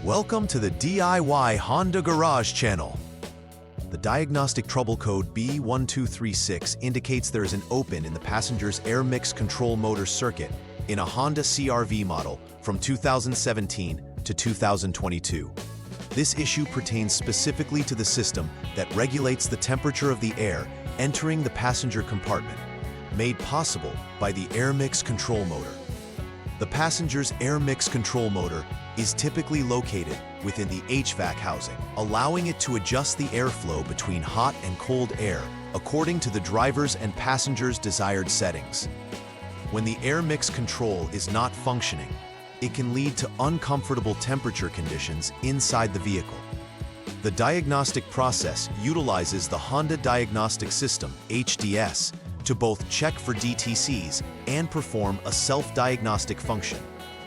Welcome to the DIY Honda Garage channel. The Diagnostic Trouble Code B1236 indicates there is an open in the passenger's air mix control motor circuit in a Honda CRV model from 2017 to 2022. This issue pertains specifically to the system that regulates the temperature of the air entering the passenger compartment, made possible by the air mix control motor. The passenger's air mix control motor is typically located within the HVAC housing, allowing it to adjust the airflow between hot and cold air according to the driver's and passenger's desired settings. When the air mix control is not functioning, it can lead to uncomfortable temperature conditions inside the vehicle. The diagnostic process utilizes the Honda Diagnostic System, HDS, to both check for DTCs and perform a self-diagnostic function,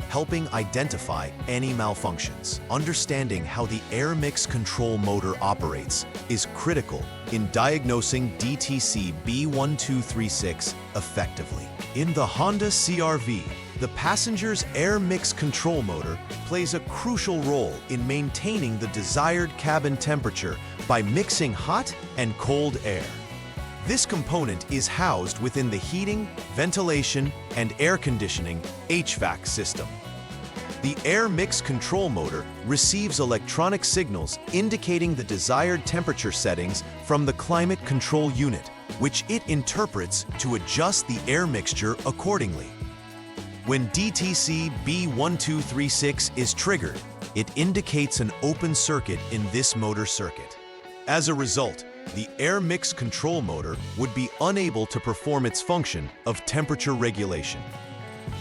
helping identify any malfunctions. Understanding how the air mix control motor operates is critical in diagnosing DTC B1236 effectively. In the Honda CRV, the passenger's air mix control motor plays a crucial role in maintaining the desired cabin temperature by mixing hot and cold air. This component is housed within the heating, ventilation, and air conditioning HVAC system. The air mix control motor receives electronic signals indicating the desired temperature settings from the climate control unit, which it interprets to adjust the air mixture accordingly. When DTC B1236 is triggered, it indicates an open circuit in this motor circuit. As a result, the air mix control motor would be unable to perform its function of temperature regulation.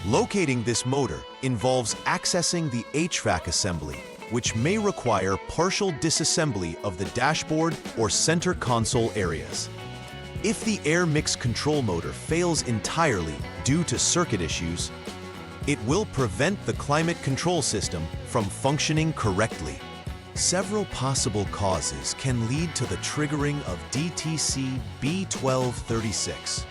Locating this motor involves accessing the HVAC assembly, which may require partial disassembly of the dashboard or center console areas. If the air mix control motor fails entirely due to circuit issues, it will prevent the climate control system from functioning correctly. Several possible causes can lead to the triggering of DTC B1236.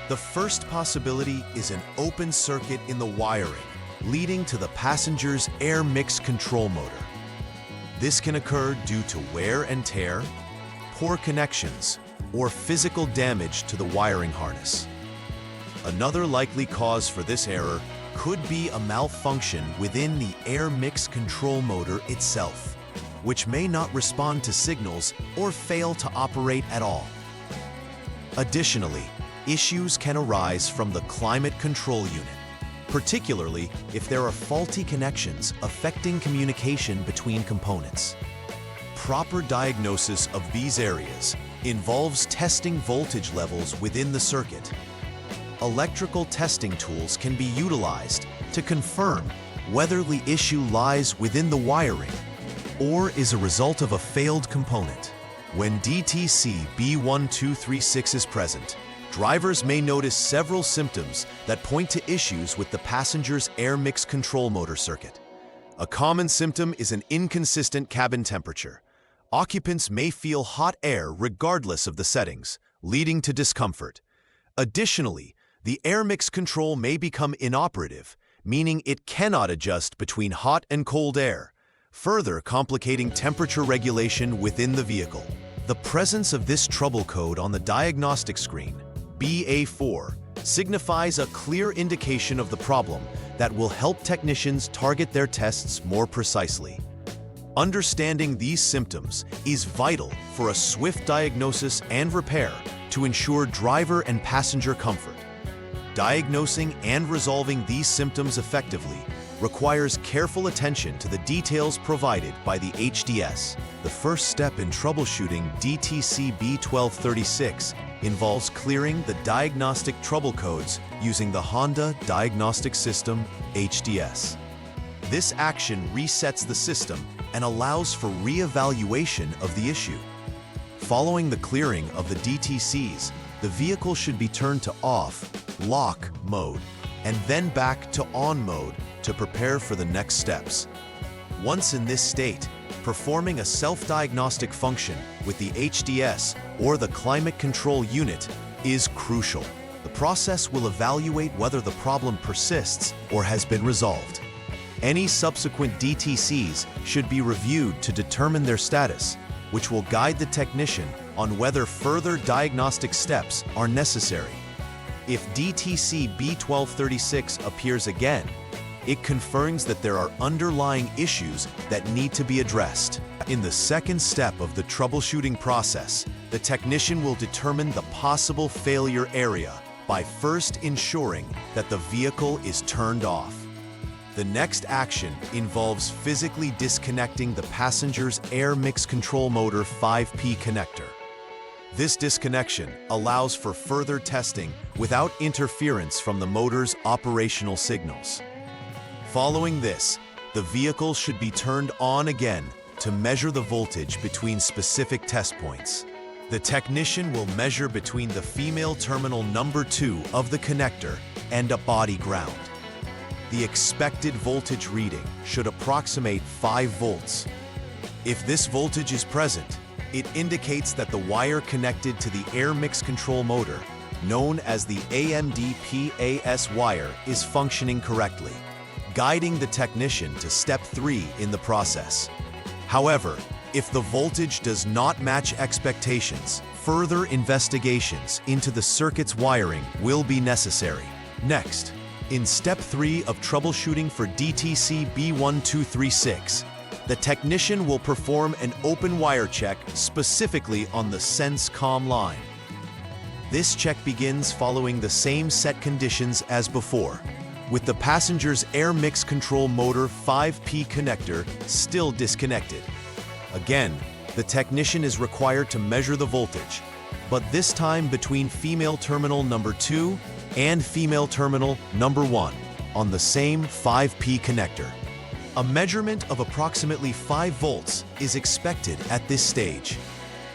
The first possibility is an open circuit in the wiring, leading to the passenger's air mix control motor. This can occur due to wear and tear, poor connections, or physical damage to the wiring harness. Another likely cause for this error could be a malfunction within the air mix control motor itself, which may not respond to signals or fail to operate at all. Additionally, issues can arise from the climate control unit, particularly if there are faulty connections affecting communication between components. Proper diagnosis of these areas involves testing voltage levels within the circuit. Electrical testing tools can be utilized to confirm whether the issue lies within the wiring or is a result of a failed component. When DTC B1236 is present, drivers may notice several symptoms that point to issues with the passenger's air mix control motor circuit. A common symptom is an inconsistent cabin temperature. Occupants may feel hot air regardless of the settings, leading to discomfort. Additionally, the air mix control may become inoperative, meaning it cannot adjust between hot and cold air, further complicating temperature regulation within the vehicle. The presence of this trouble code on the diagnostic screen, BA4, signifies a clear indication of the problem that will help technicians target their tests more precisely. Understanding these symptoms is vital for a swift diagnosis and repair to ensure driver and passenger comfort. Diagnosing and resolving these symptoms effectively requires careful attention to the details provided by the HDS. The first step in troubleshooting DTC B1236 involves clearing the diagnostic trouble codes using the Honda Diagnostic System, HDS. This action resets the system and allows for re-evaluation of the issue. Following the clearing of the DTCs, the vehicle should be turned to off, lock mode, and then back to on mode to prepare for the next steps. Once in this state, performing a self-diagnostic function with the HDS or the climate control unit is crucial. The process will evaluate whether the problem persists or has been resolved. Any subsequent DTCs should be reviewed to determine their status, which will guide the technician on whether further diagnostic steps are necessary. If DTC B1236 appears again, it confirms that there are underlying issues that need to be addressed. In the second step of the troubleshooting process, the technician will determine the possible failure area by first ensuring that the vehicle is turned off. The next action involves physically disconnecting the passenger's air mix control motor 5P connector. This disconnection allows for further testing without interference from the motor's operational signals. Following this, the vehicle should be turned on again to measure the voltage between specific test points. The technician will measure between the female terminal number 2 of the connector and a body ground. The expected voltage reading should approximate 5 volts. If this voltage is present, it indicates that the wire connected to the air mix control motor, known as the AMD-PAS wire, is functioning correctly, guiding the technician to step 3 in the process. However, if the voltage does not match expectations, further investigations into the circuit's wiring will be necessary. Next, in step 3 of troubleshooting for DTC B1236, the technician will perform an open wire check specifically on the sense-com line. This check begins following the same set conditions as before, with the passenger's air mix control motor 5P connector still disconnected. Again, the technician is required to measure the voltage, but this time between female terminal number 2 and female terminal number 1 on the same 5P connector. A measurement of approximately 5 volts is expected at this stage.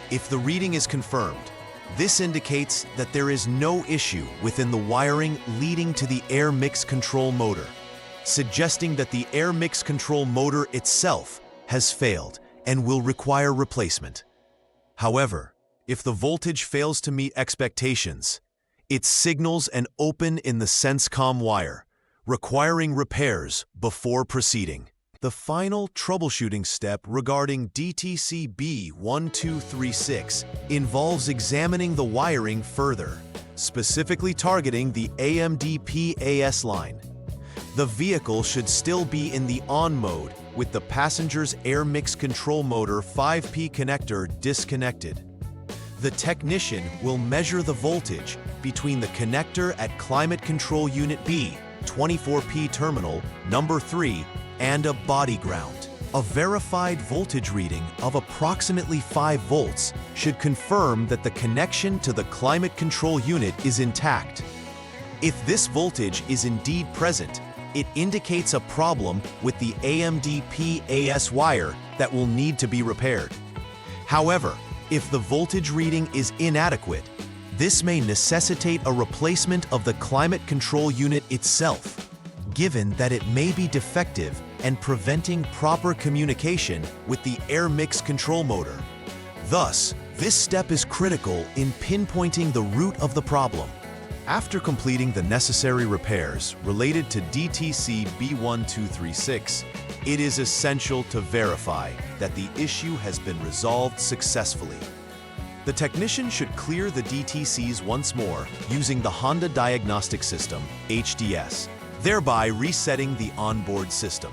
If the reading is confirmed, this indicates that there is no issue within the wiring leading to the air mix control motor, suggesting that the air mix control motor itself has failed and will require replacement. However, if the voltage fails to meet expectations, it signals an open in the sense-com wire, requiring repairs before proceeding. The final troubleshooting step regarding DTC B1236 involves examining the wiring further, specifically targeting the AMD-PAS line. The vehicle should still be in the on mode with the passenger's air mix control motor 5P connector disconnected. The technician will measure the voltage between the connector at Climate Control Unit B, 24P terminal number 3, and a body ground. A verified voltage reading of approximately 5 volts should confirm that the connection to the climate control unit is intact. If this voltage is indeed present, it indicates a problem with the AMD-PAS wire that will need to be repaired. However, if the voltage reading is inadequate, this may necessitate a replacement of the climate control unit itself, given that it may be defective and preventing proper communication with the air mix control motor. Thus, this step is critical in pinpointing the root of the problem. After completing the necessary repairs related to DTC B1236, it is essential to verify that the issue has been resolved successfully. The technician should clear the DTCs once more using the Honda Diagnostic System, HDS, thereby resetting the onboard system.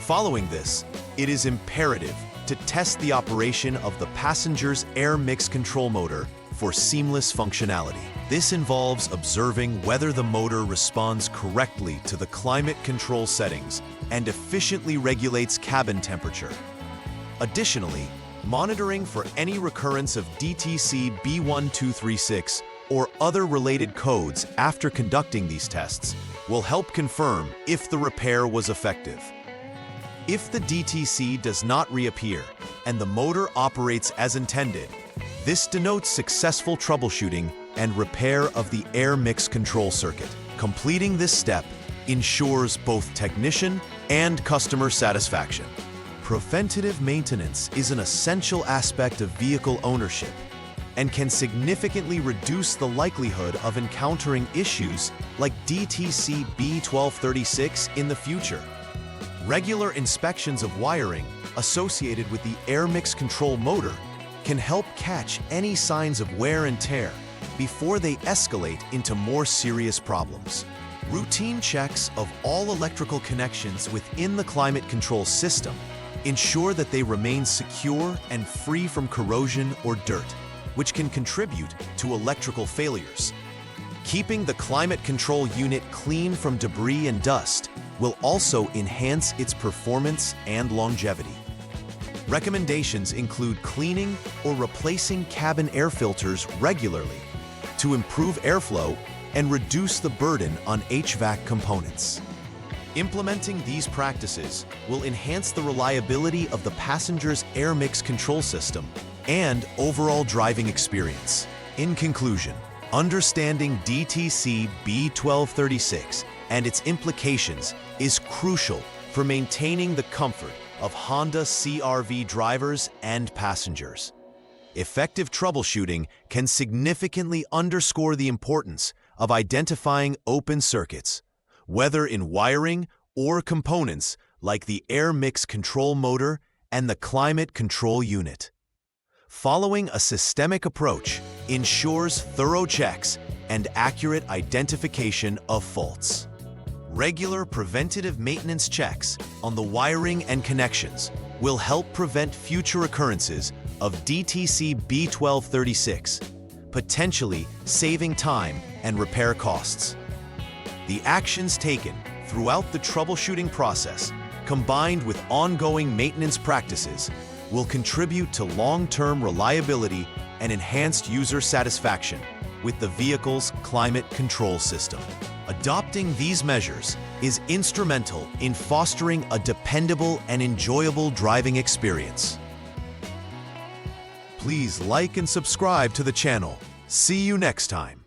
Following this, it is imperative to test the operation of the passenger's air mix control motor for seamless functionality. This involves observing whether the motor responds correctly to the climate control settings and efficiently regulates cabin temperature. Additionally, monitoring for any recurrence of DTC B1236 or other related codes after conducting these tests will help confirm if the repair was effective. If the DTC does not reappear and the motor operates as intended, this denotes successful troubleshooting and repair of the air mix control circuit. Completing this step ensures both technician and customer satisfaction. Preventative maintenance is an essential aspect of vehicle ownership and can significantly reduce the likelihood of encountering issues like DTC B1236 in the future. Regular inspections of wiring associated with the air mix control motor can help catch any signs of wear and tear before they escalate into more serious problems. Routine checks of all electrical connections within the climate control system ensure that they remain secure and free from corrosion or dirt, which can contribute to electrical failures. Keeping the climate control unit clean from debris and dust will also enhance its performance and longevity. Recommendations include cleaning or replacing cabin air filters regularly to improve airflow and reduce the burden on HVAC components. Implementing these practices will enhance the reliability of the passenger's air mix control system and overall driving experience. In conclusion, understanding DTC B1236 and its implications is crucial for maintaining the comfort of Honda CRV drivers and passengers. Effective troubleshooting can significantly underscore the importance of identifying open circuits, whether in wiring or components like the air mix control motor and the climate control unit. Following a systemic approach ensures thorough checks and accurate identification of faults. Regular preventative maintenance checks on the wiring and connections will help prevent future occurrences of DTC B1236, potentially saving time and repair costs. The actions taken throughout the troubleshooting process, combined with ongoing maintenance practices, will contribute to long-term reliability and enhanced user satisfaction with the vehicle's climate control system. Adopting these measures is instrumental in fostering a dependable and enjoyable driving experience. Please like and subscribe to the channel. See you next time.